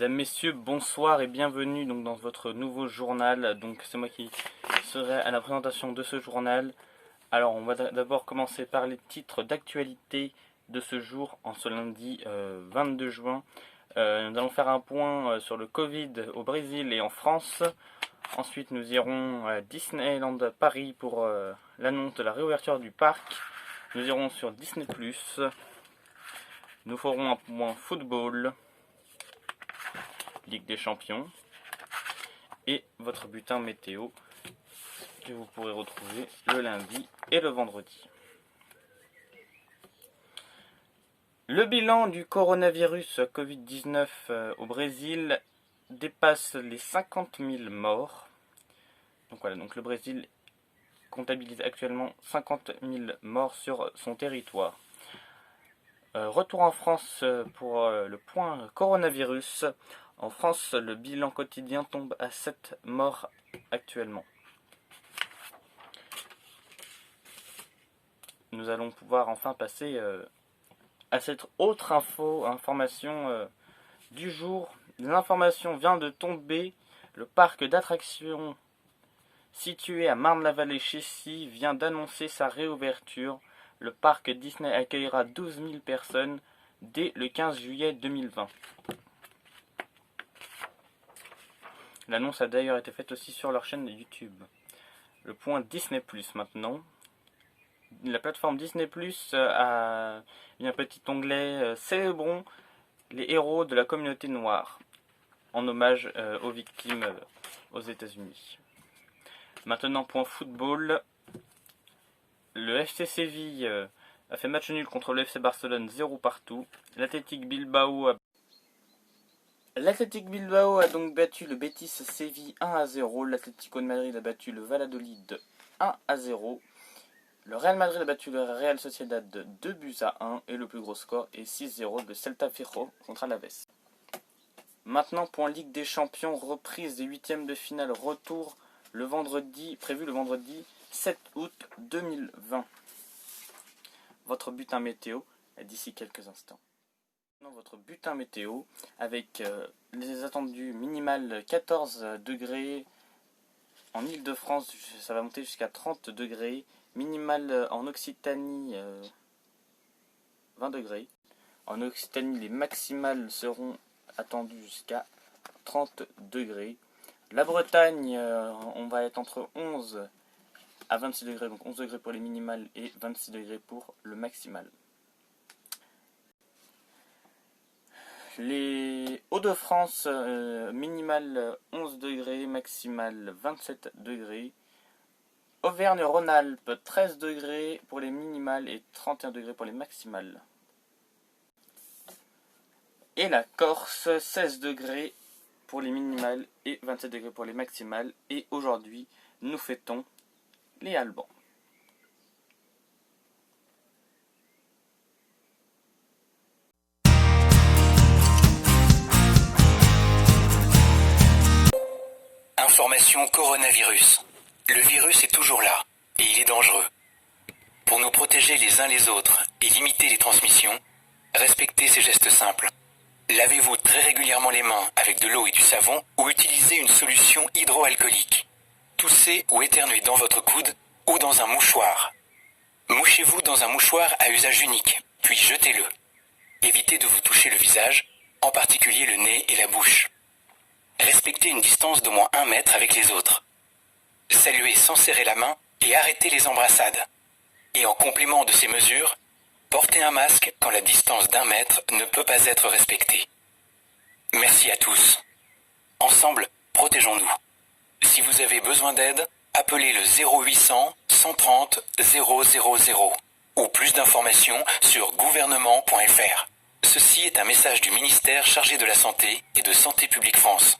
Mesdames, Messieurs, bonsoir et bienvenue donc dans votre nouveau journal. Donc c'est moi qui serai à la présentation de ce journal. Alors on va d'abord commencer par les titres d'actualité de ce jour, en ce lundi 22 juin. Nous allons faire un point sur le Covid au Brésil et en France. Ensuite nous irons à Disneyland Paris pour l'annonce de la réouverture du parc. Nous irons sur Disney+. Nous ferons un point football, Ligue des Champions, et votre bulletin météo que vous pourrez retrouver le lundi et le vendredi. Le bilan du coronavirus Covid-19 au Brésil dépasse les 50 000 morts. Donc voilà, donc le Brésil comptabilise actuellement 50 000 morts sur son territoire. Retour en France pour le point coronavirus. En France, le bilan quotidien tombe à 7 morts actuellement. Nous allons pouvoir enfin passer à cette autre information du jour. L'information vient de tomber. Le parc d'attractions situé à Marne-la-Vallée-Chessy vient d'annoncer sa réouverture. Le parc Disney accueillera 12 000 personnes dès le 15 juillet 2020. L'annonce a d'ailleurs été faite aussi sur leur chaîne de YouTube. Le point Disney+ maintenant. La plateforme Disney+ a un petit onglet Célébrons les héros de la communauté noire, en hommage aux victimes aux États-Unis. Maintenant, point football. Le FC Séville a fait match nul contre le FC Barcelone 0 partout. L'Athletic Bilbao a donc battu le Betis Séville 1-0. L'Atlético de Madrid a battu le Valladolid 1-0. Le Real Madrid a battu le Real Sociedad 2-1. Et le plus gros score est 6-0 de Celta Vigo contre Alaves. Maintenant, point Ligue des Champions, reprise des huitièmes de finale, retour prévu le vendredi 7 août 2020. Votre bulletin météo d'ici quelques instants. Votre bulletin météo avec les attendus minimales 14 degrés en Île-de-France, ça va monter jusqu'à 30 degrés. Minimal en Occitanie 20 degrés. En Occitanie, les maximales seront attendues jusqu'à 30 degrés. La Bretagne, on va être entre 11 à 26 degrés, donc 11 degrés pour les minimales et 26 degrés pour le maximal. Les Hauts-de-France, minimal 11 degrés, maximal 27 degrés. Auvergne-Rhône-Alpes, 13 degrés pour les minimales et 31 degrés pour les maximales. Et la Corse, 16 degrés pour les minimales et 27 degrés pour les maximales. Et aujourd'hui, nous fêtons les Albans. Information coronavirus. Le virus est toujours là, et il est dangereux. Pour nous protéger les uns les autres et limiter les transmissions, respectez ces gestes simples. Lavez-vous très régulièrement les mains avec de l'eau et du savon ou utilisez une solution hydroalcoolique. Toussez ou éternuez dans votre coude ou dans un mouchoir. Mouchez-vous dans un mouchoir à usage unique, puis jetez-le. Évitez de vous toucher le visage, en particulier le nez et la bouche. Respectez une distance d'au moins 1 mètre avec les autres. Saluez sans serrer la main et arrêtez les embrassades. Et en complément de ces mesures, portez un masque quand la distance d'1 mètre ne peut pas être respectée. Merci à tous. Ensemble, protégeons-nous. Si vous avez besoin d'aide, appelez le 0800 130 000 ou plus d'informations sur gouvernement.fr. Ceci est un message du ministère chargé de la Santé et de Santé publique France.